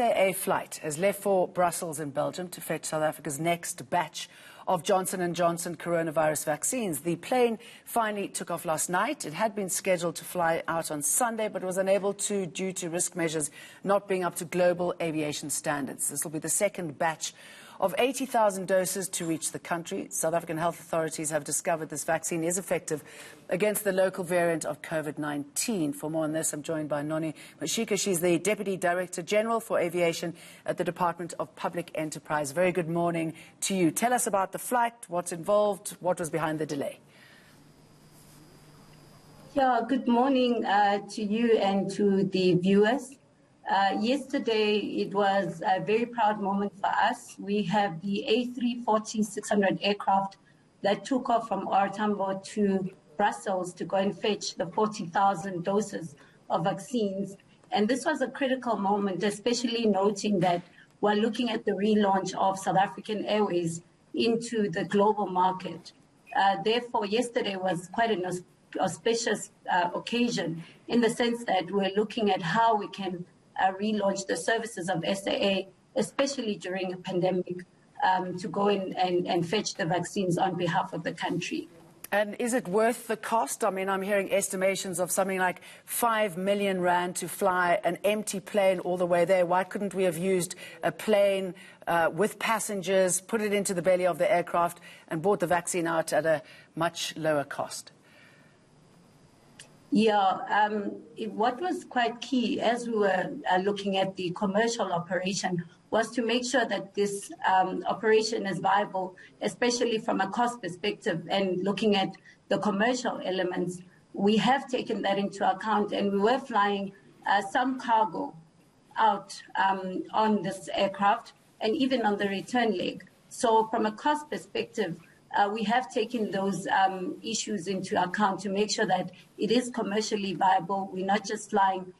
SAA flight has left for Brussels in Belgium to fetch South Africa's next batch of Johnson & Johnson coronavirus vaccines. The plane finally took off last night. It had been scheduled to fly out on Sunday, but was unable to due to risk measures not being up to global aviation standards. This will be the second batch of 80,000 doses to reach the country. South African health authorities have discovered this vaccine is effective against the local variant of COVID-19. For more on this, I'm joined by Noni Mashika. She's the Deputy Director General for Aviation at the Department of Public Enterprise. Very good morning to you. Tell us about the flight, what's involved, what was behind the delay. Yeah, good morning to you and to the viewers. Yesterday, it was a very proud moment for us. We have the A340-600 aircraft that took off from OR Tambo to Brussels to go and fetch the 40,000 doses of vaccines. And this was a critical moment, especially noting that we're looking at the relaunch of South African Airways into the global market. Therefore, yesterday was quite an auspicious occasion in the sense that we're looking at how we can relaunch the services of SAA, especially during a pandemic, to go in and fetch the vaccines on behalf of the country. And is it worth the cost? I mean, I'm hearing estimations of something like 5 million rand to fly an empty plane all the way there. Why couldn't we have used a plane with passengers, put it into the belly of the aircraft and bought the vaccine out at a much lower cost? Yeah, what was quite key as we were looking at the commercial operation was to make sure that this operation is viable, especially from a cost perspective and looking at the commercial elements. We have taken that into account, and we were flying some cargo out on this aircraft and even on the return leg. So from a cost perspective, we have taken those issues into account to make sure that it is commercially viable. We're not just flying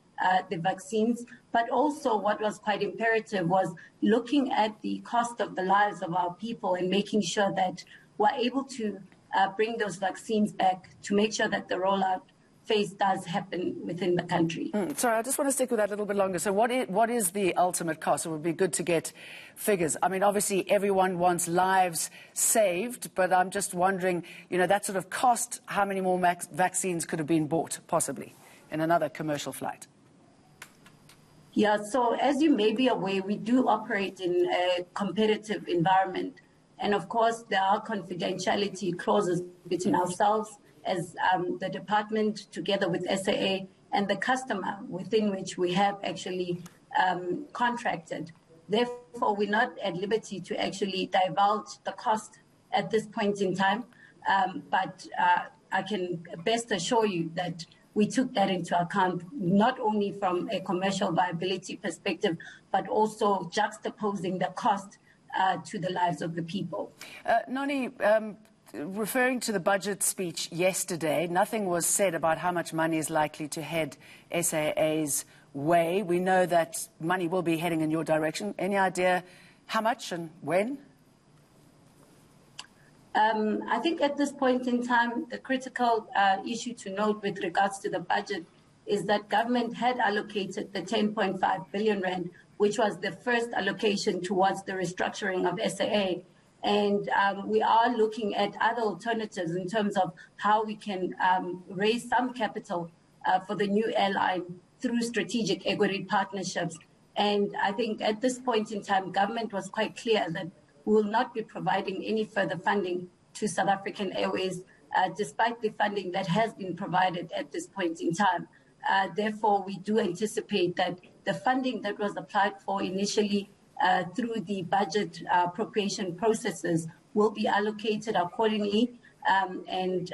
the vaccines, but also what was quite imperative was looking at the cost of the lives of our people and making sure that we're able to bring those vaccines back to make sure that the rollout phase does happen within the country. Sorry, I just want to stick with that a little bit longer. So what is the ultimate cost? It would be good to get figures. I mean, obviously, everyone wants lives saved, but I'm just wondering, you know, that sort of cost, how many more vaccines could have been bought, possibly, in another commercial flight? Yeah, so as you may be aware, we do operate in a competitive environment. And of course, there are confidentiality clauses between ourselves as the department together with SAA and the customer within which we have actually contracted. Therefore, we're not at liberty to actually divulge the cost at this point in time. But I can best assure you that we took that into account, not only from a commercial viability perspective, but also juxtaposing the cost to the lives of the people. Noni, referring to the budget speech yesterday, nothing was said about how much money is likely to head SAA's way. We know that money will be heading in your direction. Any idea how much and when? I think at this point in time, the critical issue to note with regards to the budget is that government had allocated the 10.5 billion rand, which was the first allocation towards the restructuring of SAA. And we are looking at other alternatives in terms of how we can raise some capital for the new airline through strategic equity partnerships. And I think at this point in time, government was quite clear that we will not be providing any further funding to South African Airways, despite the funding that has been provided at this point in time. Therefore, we do anticipate that the funding that was applied for initially through the budget appropriation processes will be allocated accordingly. And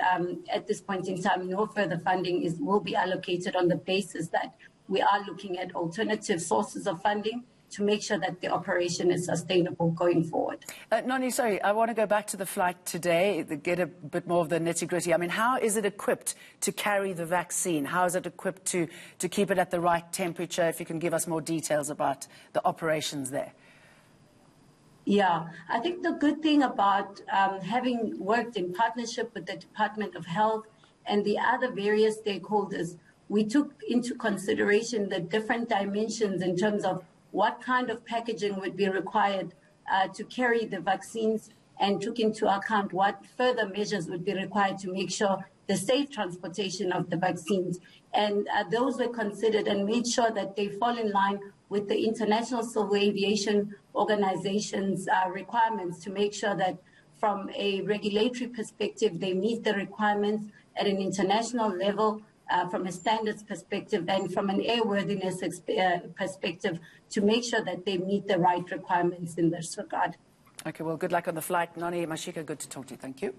at this point in time, no further funding will be allocated on the basis that we are looking at alternative sources of funding to make sure that the operation is sustainable going forward. Noni, sorry, I want to go back to the flight today, get a bit more of the nitty-gritty. I mean, how is it equipped to carry the vaccine? How is it equipped to keep it at the right temperature? If you can give us more details about the operations there. Yeah, I think the good thing about having worked in partnership with the Department of Health and the other various stakeholders, we took into consideration the different dimensions in terms of what kind of packaging would be required to carry the vaccines, and took into account what further measures would be required to make sure the safe transportation of the vaccines. And those were considered and made sure that they fall in line with the International Civil Aviation Organization's requirements, to make sure that from a regulatory perspective, they meet the requirements at an international level, from a standards perspective, and from an airworthiness perspective, to make sure that they meet the right requirements in this regard. Okay, well, good luck on the flight. Noni Mashika, good to talk to you. Thank you.